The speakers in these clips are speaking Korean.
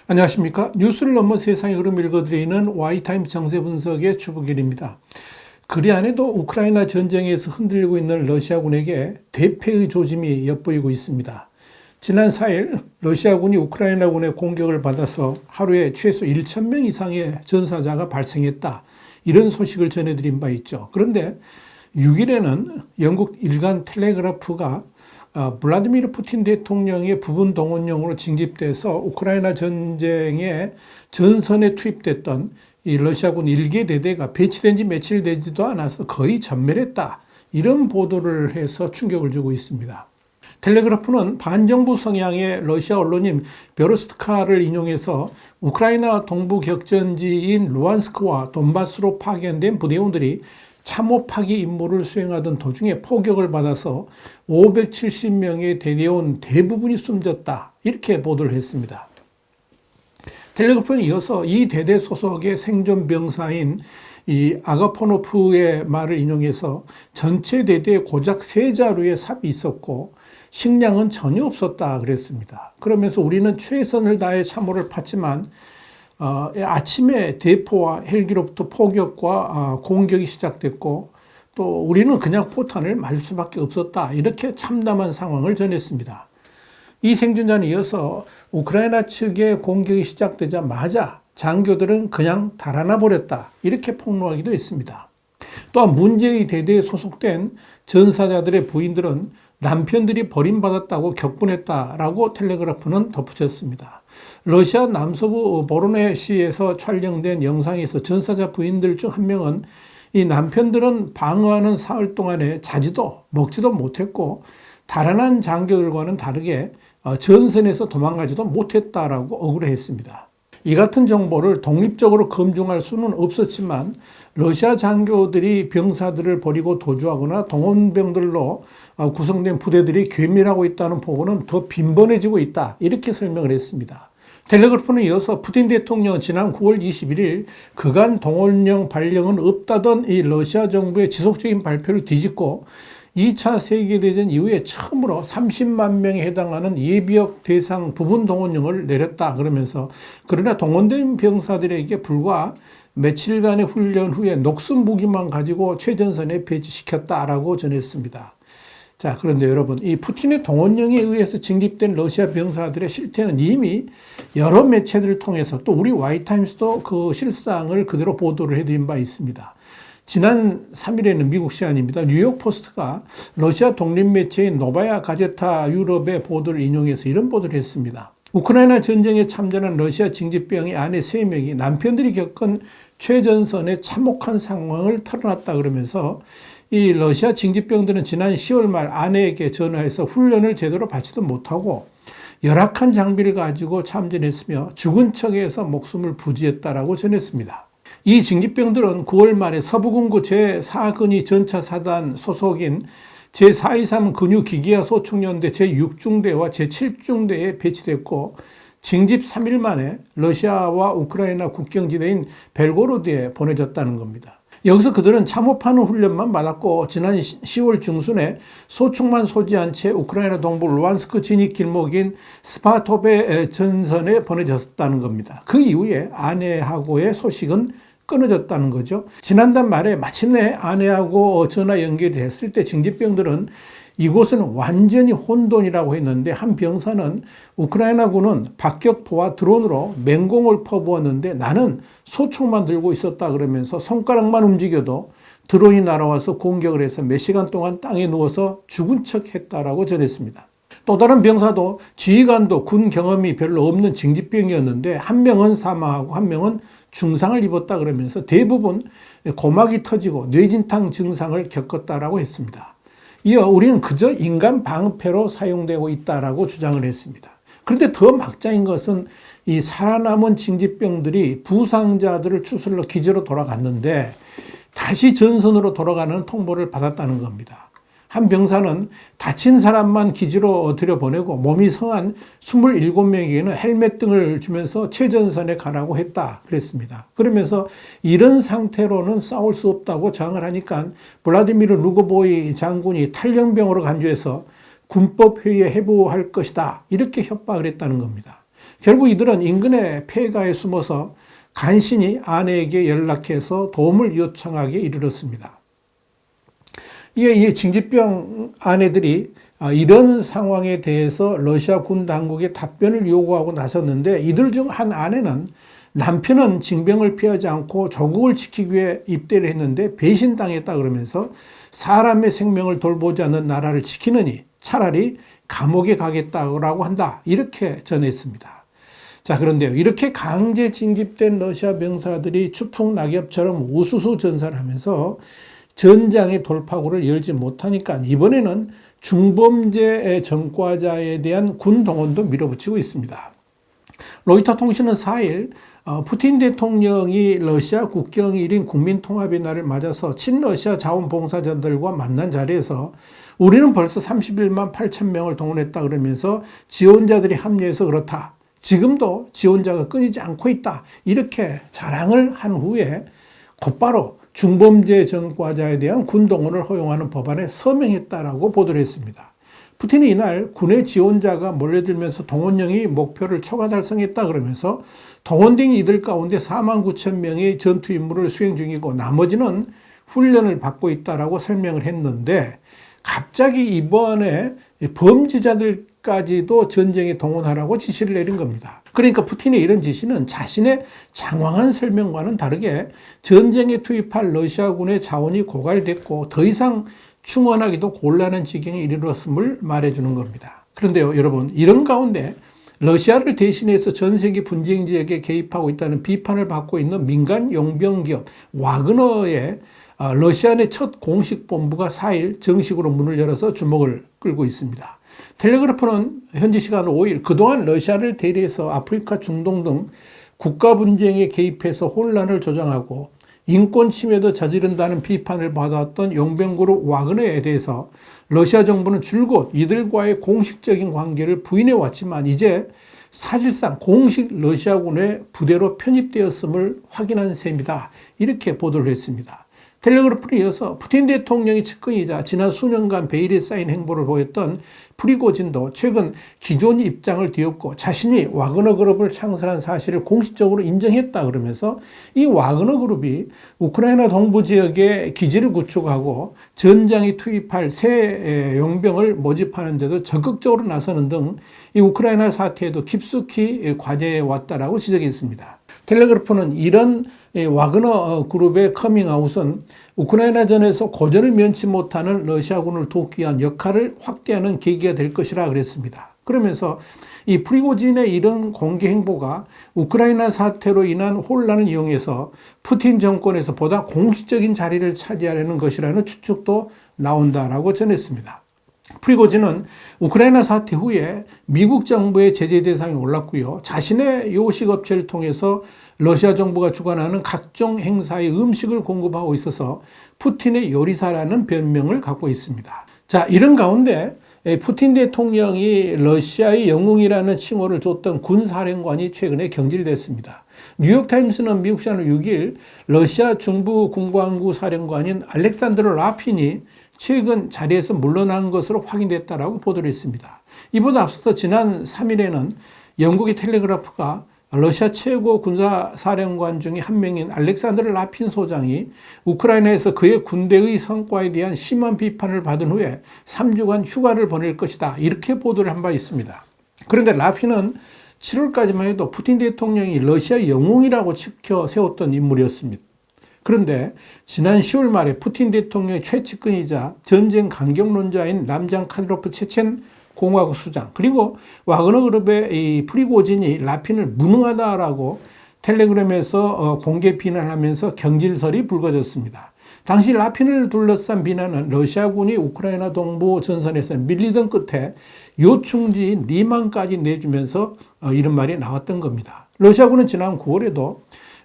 안녕하십니까. 뉴스를 넘어 세상의 흐름 읽어드리는 Y타임스 정세 분석의 주부길입니다. 그리 안에도 우크라이나 전쟁에서 흔들리고 있는 러시아군에게 대패의 조짐이 엿보이고 있습니다. 지난 4일 러시아군이 우크라이나군의 공격을 받아서 하루에 최소 1,000명 이상의 전사자가 발생했다. 이런 소식을 전해드린 바 있죠. 그런데 6일에는 영국 일간 텔레그라프가 블라디미르 푸틴 대통령의 부분 동원령으로 징집돼서 우크라이나 전쟁의 전선에 투입됐던 이 러시아군 1개 대대가 배치된 지 며칠 되지도 않아서 거의 전멸했다. 이런 보도를 해서 충격을 주고 있습니다. 텔레그라프는 반정부 성향의 러시아 언론인 베로스트카를 인용해서 우크라이나 동부 격전지인 루안스크와 돈바스로 파견된 부대원들이 참호 파기 임무를 수행하던 도중에 포격을 받아서 570명의 대대원 대부분이 숨졌다. 이렇게 보도를 했습니다. 텔레그래프는 이어서 이 대대 소속의 생존 병사인 이 아가포노프의 말을 인용해서 전체 대대에 고작 3자루의 삽이 있었고 식량은 전혀 없었다 그랬습니다. 그러면서 우리는 최선을 다해 참호를 팠지만 아침에 대포와 헬기로부터 포격과 공격이 시작됐고 또 우리는 그냥 포탄을 맞을 수밖에 없었다. 이렇게 참담한 상황을 전했습니다. 이 생존자는 이어서 우크라이나 측의 공격이 시작되자마자 장교들은 그냥 달아나 버렸다. 이렇게 폭로하기도 했습니다. 또한 문제의 대대에 소속된 전사자들의 부인들은 남편들이 버림받았다고 격분했다라고 텔레그라프는 덧붙였습니다. 러시아 남서부 보로네시에서 촬영된 영상에서 전사자 부인들 중 한 명은 이 남편들은 방어하는 사흘 동안에 자지도 먹지도 못했고 달아난 장교들과는 다르게 전선에서 도망가지도 못했다라고 억울해했습니다. 이 같은 정보를 독립적으로 검증할 수는 없었지만 러시아 장교들이 병사들을 버리고 도주하거나 동원병들로 구성된 부대들이 괴멸하고 있다는 보고는 더 빈번해지고 있다. 이렇게 설명을 했습니다. 텔레그래프는 이어서 푸틴 대통령은 지난 9월 21일 그간 동원령 발령은 없다던 이 러시아 정부의 지속적인 발표를 뒤집고 2차 세계대전 이후에 처음으로 30만 명에 해당하는 예비역 대상 부분 동원령을 내렸다 그러면서 그러나 동원된 병사들에게 불과 며칠간의 훈련 후에 녹슨 무기만 가지고 최전선에 배치시켰다라고 전했습니다. 자, 그런데 여러분, 이 푸틴의 동원령에 의해서 징집된 러시아 병사들의 실태는 이미 여러 매체들을 통해서 또 우리 Y타임스도 그 실상을 그대로 보도를 해드린 바 있습니다. 지난 3일에는 미국 시간입니다. 뉴욕 포스트가 러시아 독립 매체인 노바야 가제타 유럽의 보도를 인용해서 이런 보도를 했습니다. 우크라이나 전쟁에 참전한 러시아 징집병의 아내 3명이 남편들이 겪은 최전선의 참혹한 상황을 털어놨다 그러면서 이 러시아 징집병들은 지난 10월 말 아내에게 전화해서 훈련을 제대로 받지도 못하고 열악한 장비를 가지고 참전했으며 죽은 척해서 목숨을 부지했다라고 전했습니다. 이 징집병들은 9월 말에 서부군구 제4근위 전차사단 소속인 제423 근유기계화 소총연대 제6중대와 제7중대에 배치됐고 징집 3일 만에 러시아와 우크라이나 국경지대인 벨고로드에 보내졌다는 겁니다. 여기서 그들은 참호파는 훈련만 받았고 지난 10월 중순에 소총만 소지한 채 우크라이나 동부 루안스크 진입 길목인 스파토베 전선에 보내졌다는 겁니다. 그 이후에 아내하고의 소식은 끊어졌다는 거죠. 지난달 말에 마침내 아내하고 전화 연결이 됐을 때 징집병들은 이곳은 완전히 혼돈이라고 했는데 한 병사는 우크라이나군은 박격포와 드론으로 맹공을 퍼부었는데 나는 소총만 들고 있었다 그러면서 손가락만 움직여도 드론이 날아와서 공격을 해서 몇 시간 동안 땅에 누워서 죽은 척 했다라고 전했습니다. 또 다른 병사도 지휘관도 군 경험이 별로 없는 징집병이었는데 한 명은 사망하고 한 명은 중상을 입었다 그러면서 대부분 고막이 터지고 뇌진탕 증상을 겪었다라고 했습니다. 이어 우리는 그저 인간 방패로 사용되고 있다라고 주장을 했습니다. 그런데 더 막장인 것은 이 살아남은 징집병들이 부상자들을 추슬러 기지로 돌아갔는데 다시 전선으로 돌아가는 통보를 받았다는 겁니다. 한 병사는 다친 사람만 기지로 들여보내고 몸이 성한 27명에게는 헬멧 등을 주면서 최전선에 가라고 했다 그랬습니다. 그러면서 이런 상태로는 싸울 수 없다고 저항을 하니까 블라디미르 루고보이 장군이 탈영병으로 간주해서 군법회의에 회부할 것이다 이렇게 협박을 했다는 겁니다. 결국 이들은 인근의 폐가에 숨어서 간신히 아내에게 연락해서 도움을 요청하기에 이르렀습니다. 이에 징집병 아내들이 이런 상황에 대해서 러시아 군 당국에 답변을 요구하고 나섰는데 이들 중 한 아내는 남편은 징병을 피하지 않고 조국을 지키기 위해 입대를 했는데 배신당했다 그러면서 사람의 생명을 돌보지 않는 나라를 지키느니 차라리 감옥에 가겠다고 한다 이렇게 전했습니다. 자, 그런데요, 이렇게 강제 징집된 러시아 병사들이 추풍낙엽처럼 우수수 전사를 하면서 전장의 돌파구를 열지 못하니까 이번에는 중범죄 전과자에 대한 군 동원도 밀어붙이고 있습니다. 로이터 통신은 4일 푸틴 대통령이 러시아 국경일인 국민통합의 날을 맞아서 친러시아 자원봉사자들과 만난 자리에서 우리는 벌써 31만 8천 명을 동원했다 그러면서 지원자들이 합류해서 그렇다. 지금도 지원자가 끊이지 않고 있다. 이렇게 자랑을 한 후에 곧바로 중범죄 전과자에 대한 군동원을 허용하는 법안에 서명했다라고 보도를 했습니다. 푸틴이 이날 군의 지원자가 몰려들면서 동원령이 목표를 초과 달성했다 그러면서 동원된 이들 가운데 4만 9천 명의 전투 임무를 수행 중이고 나머지는 훈련을 받고 있다라고 설명을 했는데 갑자기 이번에 범죄자들까지도 전쟁에 동원하라고 지시를 내린 겁니다. 그러니까 푸틴의 이런 지시는 자신의 장황한 설명과는 다르게 전쟁에 투입할 러시아군의 자원이 고갈됐고 더 이상 충원하기도 곤란한 지경에 이르렀음을 말해주는 겁니다. 그런데요, 여러분, 이런 가운데 러시아를 대신해서 전 세계 분쟁 지역에 개입하고 있다는 비판을 받고 있는 민간 용병 기업 와그너의 러시아 내 첫 공식 본부가 4일 정식으로 문을 열어서 주목을 끌고 있습니다. 텔레그래프는 현지 시간 5일 그동안 러시아를 대리해서 아프리카, 중동 등 국가 분쟁에 개입해서 혼란을 조장하고 인권 침해도 저지른다는 비판을 받았던 용병그룹 와그너에 대해서 러시아 정부는 줄곧 이들과의 공식적인 관계를 부인해 왔지만 이제 사실상 공식 러시아군의 부대로 편입되었음을 확인한 셈이다. 이렇게 보도를 했습니다. 텔레그래프에 이어서 푸틴 대통령의 측근이자 지난 수년간 베일에 쌓인 행보를 보였던 프리고진도 최근 기존 입장을 뒤엎고 자신이 와그너 그룹을 창설한 사실을 공식적으로 인정했다 그러면서 이 와그너 그룹이 우크라이나 동부 지역에 기지를 구축하고 전장에 투입할 새 용병을 모집하는 데도 적극적으로 나서는 등 이 우크라이나 사태에도 깊숙이 관여해 왔다라고 지적했습니다. 텔레그래프는 이런 와그너 그룹의 커밍아웃은 우크라이나전에서 고전을 면치 못하는 러시아군을 돕기 위한 역할을 확대하는 계기가 될 것이라 그랬습니다. 그러면서 이 프리고진의 이런 공개 행보가 우크라이나 사태로 인한 혼란을 이용해서 푸틴 정권에서 보다 공식적인 자리를 차지하려는 것이라는 추측도 나온다라고 전했습니다. 프리고진은 우크라이나 사태 후에 미국 정부의 제재 대상에 올랐고요. 자신의 요식업체를 통해서 러시아 정부가 주관하는 각종 행사의 음식을 공급하고 있어서 푸틴의 요리사라는 별명을 갖고 있습니다. 자, 이런 가운데 푸틴 대통령이 러시아의 영웅이라는 칭호를 줬던 군사령관이 최근에 경질됐습니다. 뉴욕타임스는 미국 시간 6일 러시아 중부 군광구 사령관인 알렉산드르 라핀이 최근 자리에서 물러난 것으로 확인됐다라고 보도를 했습니다. 이보다 앞서서 지난 3일에는 영국의 텔레그래프가 러시아 최고 군사사령관 중에 한 명인 알렉산드르 라핀 소장이 우크라이나에서 그의 군대의 성과에 대한 심한 비판을 받은 후에 3주간 휴가를 보낼 것이다. 이렇게 보도를 한 바 있습니다. 그런데 라핀은 7월까지만 해도 푸틴 대통령이 러시아 영웅이라고 지켜 세웠던 인물이었습니다. 그런데 지난 10월 말에 푸틴 대통령의 최측근이자 전쟁 강경론자인 람잔 카디로프 체첸 공화국 수장 그리고 와그너 그룹의 이 프리고진이 라핀을 무능하다라고 텔레그램에서 공개 비난하면서 경질설이 불거졌습니다. 당시 라핀을 둘러싼 비난은 러시아군이 우크라이나 동부 전선에서 밀리던 끝에 요충지인 리만까지 내주면서 이런 말이 나왔던 겁니다. 러시아군은 지난 9월에도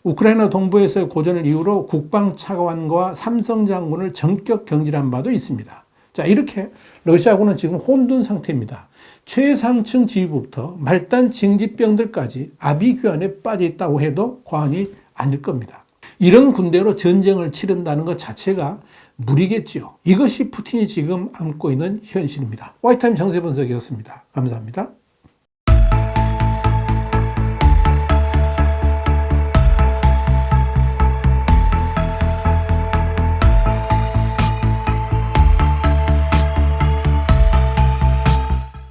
우크라이나 동부에서의 고전을 이유로 국방차관과 삼성 장군을 전격 경질한 바도 있습니다. 자, 이렇게 러시아군은 지금 혼돈 상태입니다. 최상층 지휘부부터 말단 징집병들까지 아비규환에 빠져 있다고 해도 과언이 아닐 겁니다. 이런 군대로 전쟁을 치른다는 것 자체가 무리겠지요. 이것이 푸틴이 지금 안고 있는 현실입니다. 와이타임 정세 분석이었습니다. 감사합니다.